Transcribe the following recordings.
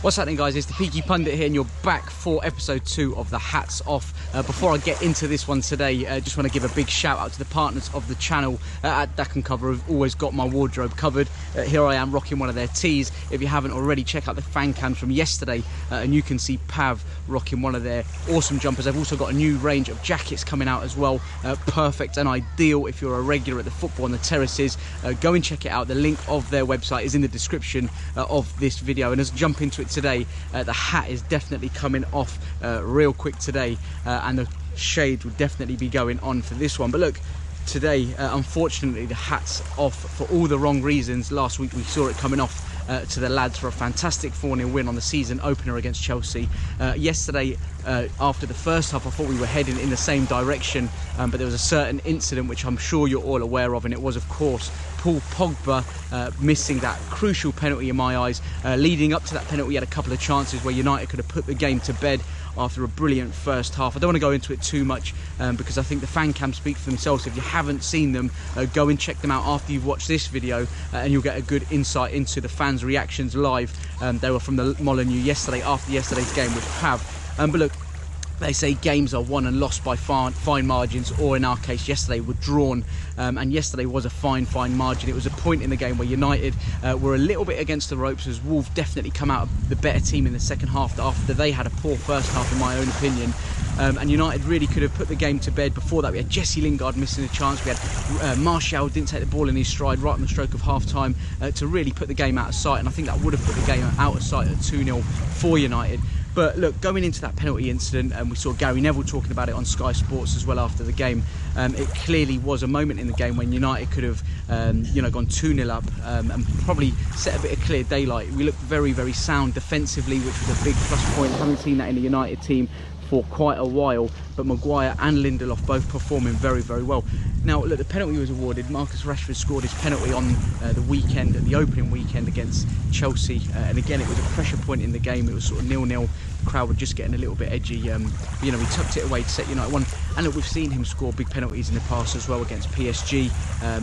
What's happening, guys? It's the Peaky Pundit here, and you're back for episode 2 of the Hats Off. Before I get into this one today, I just want to give a big shout out to the partners of the channel at Dack & Cover, who've always got my wardrobe covered. Here I am rocking one of their tees. If you haven't already, check out the fan cams from yesterday, and you can see Pav rocking one of their awesome jumpers. They've also got a new range of jackets coming out as well. Perfect and ideal if you're a regular at the football on the terraces. Go and check it out. The link of their website is in the description of this video. And let's jump into it today. The hat is definitely coming off real quick today, and the shade will definitely be going on for this one. But look, today unfortunately the hat's off for all the wrong reasons. Last week we saw it coming off to the lads for a fantastic 4-0 win on the season opener against Chelsea. Yesterday, after the first half, I thought we were heading in the same direction, but there was a certain incident which I'm sure you're all aware of, and it was, of course, Paul Pogba missing that crucial penalty in my eyes. Leading up to that penalty, he had a couple of chances where United could have put the game to bed after a brilliant first half. I don't want to go into it too much because I think the fan cams speak for themselves. If you haven't seen them, go and check them out after you've watched this video, and you'll get a good insight into the fans' reactions live. They were from the Molyneux yesterday after yesterday's game with Pav. But look, they say games are won and lost by fine margins, or in our case yesterday were drawn, and yesterday was a fine margin. It was a point in the game where United were a little bit against the ropes, as Wolves definitely come out the better team in the second half after they had a poor first half in my own opinion. And United really could have put the game to bed. Before that we had Jesse Lingard missing a chance, we had Martial didn't take the ball in his stride right on the stroke of half time to really put the game out of sight, and I think that would have put the game out of sight at 2-0 for United. But look, going into that penalty incident, and we saw Gary Neville talking about it on Sky Sports as well after the game, it clearly was a moment in the game when United could have gone 2-0 up and probably set a bit of clear daylight. We looked very sound defensively, which was a big plus point. Haven't seen that in the United team for quite a while, but Maguire and Lindelof both performing very well. Now look, the penalty was awarded. Marcus Rashford scored his penalty on the weekend, the opening weekend against Chelsea, and again it was a pressure point in the game. It was sort of 0-0. The crowd were just getting a little bit edgy. He tucked it away to set United one. And look, we've seen him score big penalties in the past as well, against PSG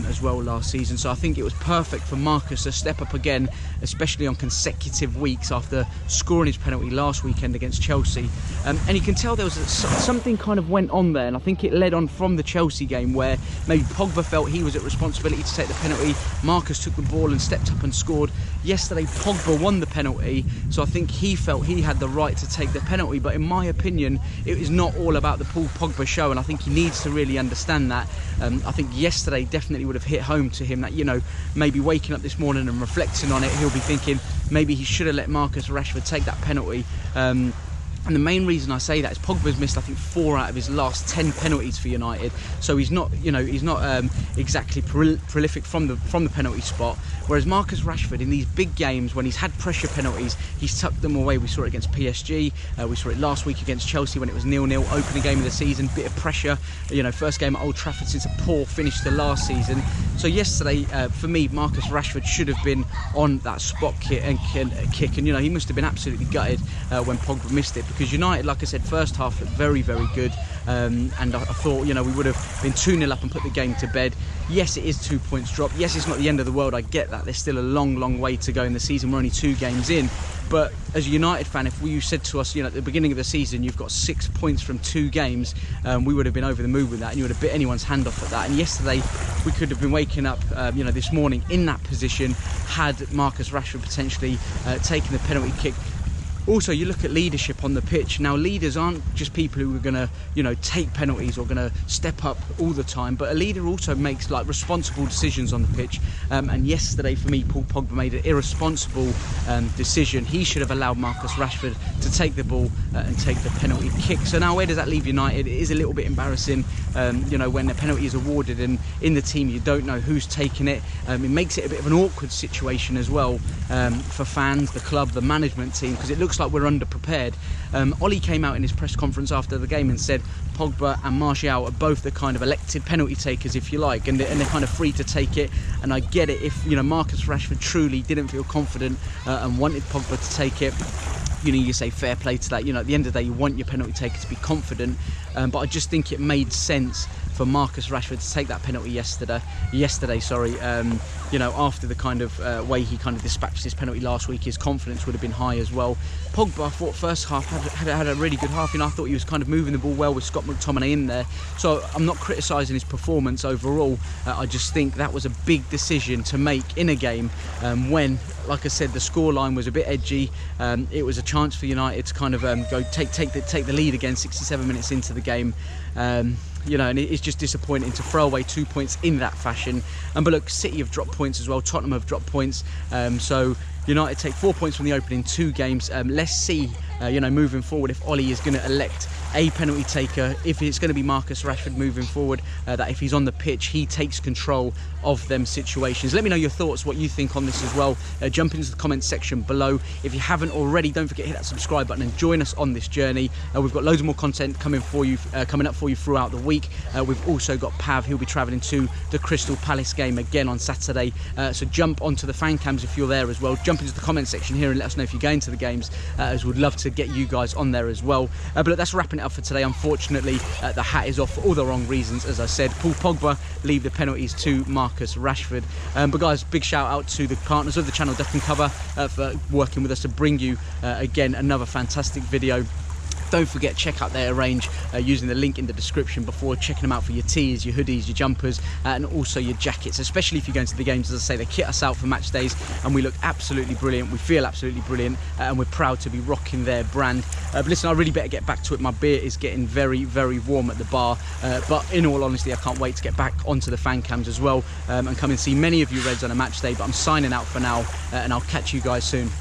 as well last season. So I think it was perfect for Marcus to step up again, especially on consecutive weeks after scoring his penalty last weekend against Chelsea. And you can tell there was something kind of went on there, and I think it led on from the Chelsea game where maybe Pogba felt he was at responsibility to take the penalty. Marcus took the ball and stepped up and scored. Yesterday Pogba won the penalty, so I think he felt he had the right to take the penalty. But in my opinion, it is not all about the Paul Pogba show, and I think he needs to really understand that. I think yesterday definitely would have hit home to him that, maybe waking up this morning and reflecting on it, he'll be thinking maybe he should have let Marcus Rashford take that penalty. And the main reason I say that is Pogba's missed, I think, 4 out of his last 10 penalties for United. So he's not, he's not exactly prolific from the penalty spot. Whereas Marcus Rashford, in these big games when he's had pressure penalties, he's tucked them away. We saw it against PSG. We saw it last week against Chelsea when it was 0-0, opening game of the season, bit of pressure. First game at Old Trafford since a poor finish to last season. So yesterday, for me, Marcus Rashford should have been on that spot kick, and he must have been absolutely gutted when Pogba missed it. Because United, like I said, first half looked very good, and I thought we would have been 2-0 up and put the game to bed. Yes, it is 2 points drop. Yes, it's not the end of the world. I get that. There's still a long way to go in the season. We're only 2 games in. But as a United fan, if you said to us, at the beginning of the season, you've got 6 points from 2 games, we would have been over the moon with that, and you would have bit anyone's hand off at that. And yesterday, we could have been waking up, this morning in that position had Marcus Rashford potentially taken the penalty kick. Also, you look at leadership on the pitch. Now, leaders aren't just people who are going to, take penalties or going to step up all the time, but a leader also makes responsible decisions on the pitch. And yesterday, for me, Paul Pogba made an irresponsible decision. He should have allowed Marcus Rashford to take the ball and take the penalty kick. So now, where does that leave United? It is a little bit embarrassing, when the penalty is awarded and in the team you don't know who's taking it. It makes it a bit of an awkward situation as well for fans, the club, the management team, because it looks like we're underprepared. Ollie came out in his press conference after the game and said Pogba and Martial are both the kind of elected penalty takers, if you like, and they're kind of free to take it. And I get it if Marcus Rashford truly didn't feel confident and wanted Pogba to take it. You say fair play to that. At the end of the day, you want your penalty taker to be confident, but I just think it made sense for Marcus Rashford to take that penalty yesterday. You know, after the kind of way he kind of dispatched his penalty last week, his confidence would have been high as well. Pogba, I thought first half had a really good half. You know, I thought he was kind of moving the ball well with Scott McTominay in there. So I'm not criticising his performance overall. I just think that was a big decision to make in a game when, like I said, the scoreline was a bit edgy. It was a chance for United to kind of go take the lead again 67 minutes into the game. You know, and it's just disappointing to throw away 2 points in that fashion. But look, City have dropped points as well. Tottenham have dropped points. So United take 4 points from the opening 2 games. Let's see, you know, moving forward, if Ollie is going to elect a penalty taker, if it's going to be Marcus Rashford moving forward, that if he's on the pitch, he takes control of them situations. Let me know your thoughts, what you think on this as well. Jump into the comments section below. If you haven't already, don't forget to hit that subscribe button and join us on this journey. We've got loads of more content coming up for you throughout the week. We've also got Pav, he'll be travelling to the Crystal Palace game again on Saturday. So jump onto the fan cams if you're there as well. Jump into the comment section here and let us know if you're going to the games, as we'd love to get you guys on there as well. But look, that's wrapping it up for today. Unfortunately, the hat is off for all the wrong reasons. As I said, Paul Pogba leave the penalties to Marcus Rashford. But guys, big shout out to the partners of the channel, Deck and Cover, for working with us to bring you again another fantastic video. Don't forget, check out their range using the link in the description before checking them out for your tees, your hoodies, your jumpers, and also your jackets, especially if you're going to the games. As I say, they kit us out for match days and we look absolutely brilliant. We feel absolutely brilliant, and we're proud to be rocking their brand. But listen, I really better get back to it. My beer is getting very, very warm at the bar. But in all honesty, I can't wait to get back onto the fan cams as well and come and see many of you Reds on a match day. But I'm signing out for now, and I'll catch you guys soon.